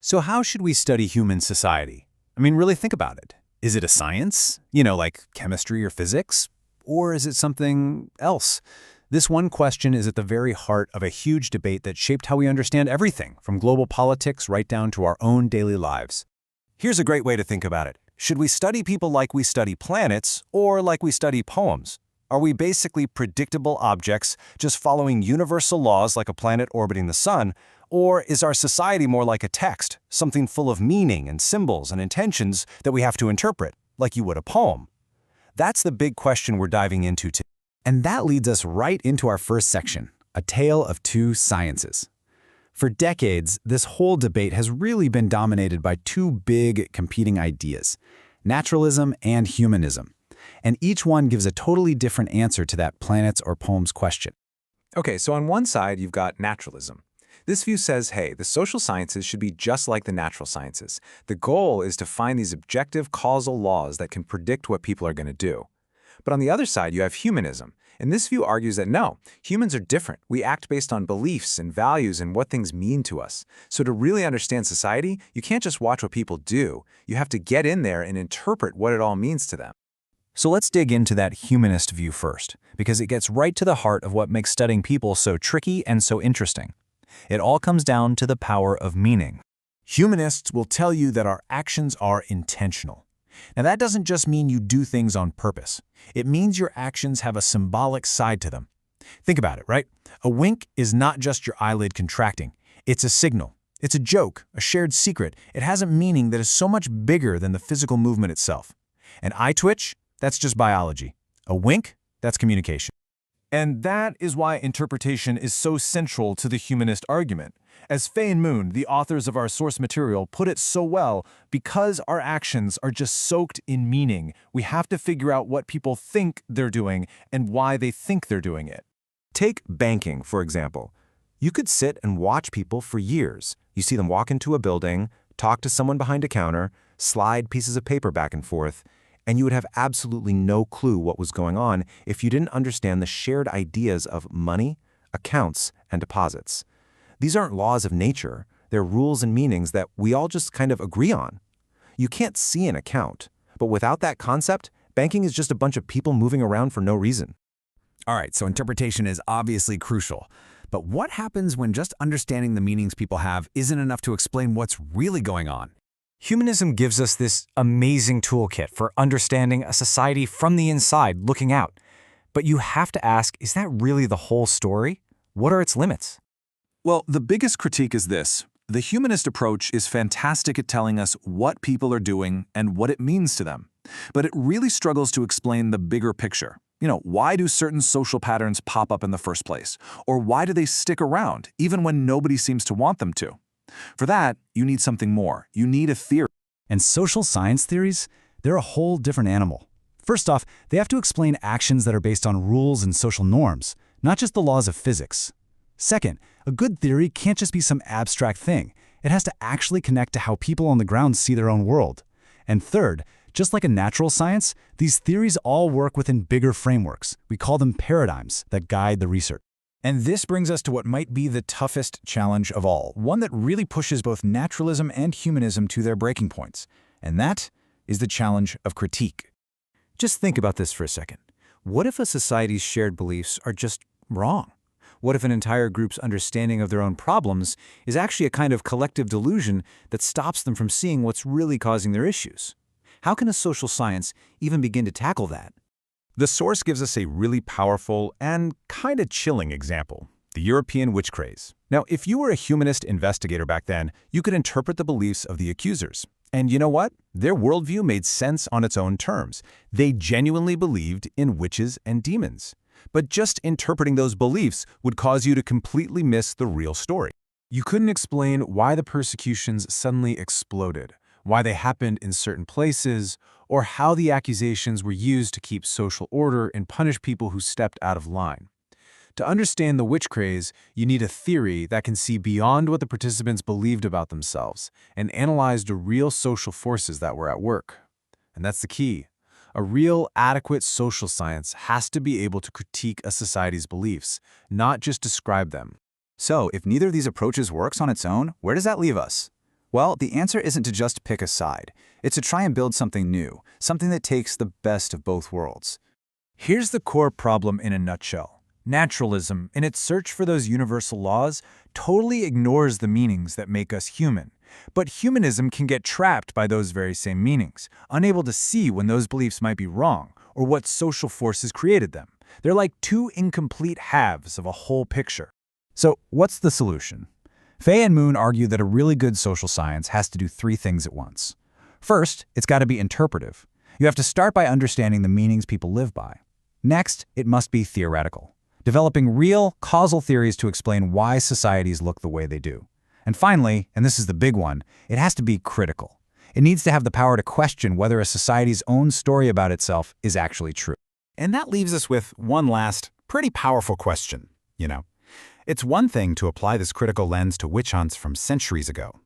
So how should we study human society? I mean, really think about it. Is it a science? Like chemistry or physics? Or is it something else? This one question is at the very heart of a huge debate that shaped how we understand everything, from global politics right down to our own daily lives. Here's a great way to think about it. Should we study people like we study planets, or like we study poems? Are we basically predictable objects, just following universal laws like a planet orbiting the sun? Or is our society more like a text, something full of meaning and symbols and intentions that we have to interpret, like you would a poem? That's the big question we're diving into today. And that leads us right into our first section, a tale of two sciences. For decades, this whole debate has really been dominated by two big competing ideas, naturalism and humanism. And each one gives a totally different answer to that planets or poems question. Okay, so on one side, you've got naturalism. This view says, hey, the social sciences should be just like the natural sciences. The goal is to find these objective causal laws that can predict what people are going to do. But on the other side, you have humanism. And this view argues that no, humans are different. We act based on beliefs and values and what things mean to us. So to really understand society, you can't just watch what people do. You have to get in there and interpret what it all means to them. So let's dig into that humanist view first, because it gets right to the heart of what makes studying people so tricky and so interesting. It all comes down to the power of meaning. Humanists will tell you that our actions are intentional. Now, that doesn't just mean you do things on purpose. It means your actions have a symbolic side to them. Think about it, right? A wink is not just your eyelid contracting. It's a signal. It's a joke, a shared secret. It has a meaning that is so much bigger than the physical movement itself. An eye twitch? That's just biology. A wink? That's communication. And that is why interpretation is so central to the humanist argument. As Fay and Moon, the authors of our source material, put it so well, because our actions are just soaked in meaning, we have to figure out what people think they're doing and why they think they're doing it. Take banking, for example. You could sit and watch people for years. You see them walk into a building, talk to someone behind a counter, slide pieces of paper back and forth, and you would have absolutely no clue what was going on if you didn't understand the shared ideas of money, accounts, and deposits. These aren't laws of nature. They're rules and meanings that we all just kind of agree on. You can't see an account, but without that concept, banking is just a bunch of people moving around for no reason. All right, so interpretation is obviously crucial. But what happens when just understanding the meanings people have isn't enough to explain what's really going on? Humanism gives us this amazing toolkit for understanding a society from the inside, looking out. But you have to ask, is that really the whole story? What are its limits? Well, the biggest critique is this. The humanist approach is fantastic at telling us what people are doing and what it means to them. But it really struggles to explain the bigger picture. Why do certain social patterns pop up in the first place? Or why do they stick around, even when nobody seems to want them to? For that, you need something more. You need a theory. And social science theories, they're a whole different animal. First off, they have to explain actions that are based on rules and social norms, not just the laws of physics. Second, a good theory can't just be some abstract thing. It has to actually connect to how people on the ground see their own world. And third, just like a natural science, these theories all work within bigger frameworks. We call them paradigms that guide the research. And this brings us to what might be the toughest challenge of all, one that really pushes both naturalism and humanism to their breaking points. And that is the challenge of critique. Just think about this for a second. What if a society's shared beliefs are just wrong? What if an entire group's understanding of their own problems is actually a kind of collective delusion that stops them from seeing what's really causing their issues? How can a social science even begin to tackle that? The source gives us a really powerful and kind of chilling example, the European witch craze. Now, if you were a humanist investigator back then, you could interpret the beliefs of the accusers. And you know what? Their worldview made sense on its own terms. They genuinely believed in witches and demons. But just interpreting those beliefs would cause you to completely miss the real story. You couldn't explain why the persecutions suddenly exploded, why they happened in certain places, or how the accusations were used to keep social order and punish people who stepped out of line. To understand the witch craze, you need a theory that can see beyond what the participants believed about themselves and analyze the real social forces that were at work. And that's the key. A real, adequate social science has to be able to critique a society's beliefs, not just describe them. So, if neither of these approaches works on its own, where does that leave us? Well, the answer isn't to just pick a side. It's to try and build something new, something that takes the best of both worlds. Here's the core problem in a nutshell. Naturalism, in its search for those universal laws, totally ignores the meanings that make us human. But humanism can get trapped by those very same meanings, unable to see when those beliefs might be wrong or what social forces created them. They're like two incomplete halves of a whole picture. So, what's the solution? Fay and Moon argue that a really good social science has to do three things at once. First, it's got to be interpretive. You have to start by understanding the meanings people live by. Next, it must be theoretical, developing real, causal theories to explain why societies look the way they do. And finally, and this is the big one, it has to be critical. It needs to have the power to question whether a society's own story about itself is actually true. And that leaves us with one last, pretty powerful question, It's one thing to apply this critical lens to witch hunts from centuries ago.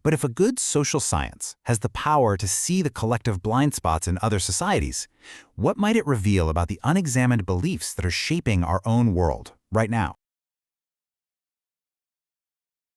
But if a good social science has the power to see the collective blind spots in other societies, what might it reveal about the unexamined beliefs that are shaping our own world right now?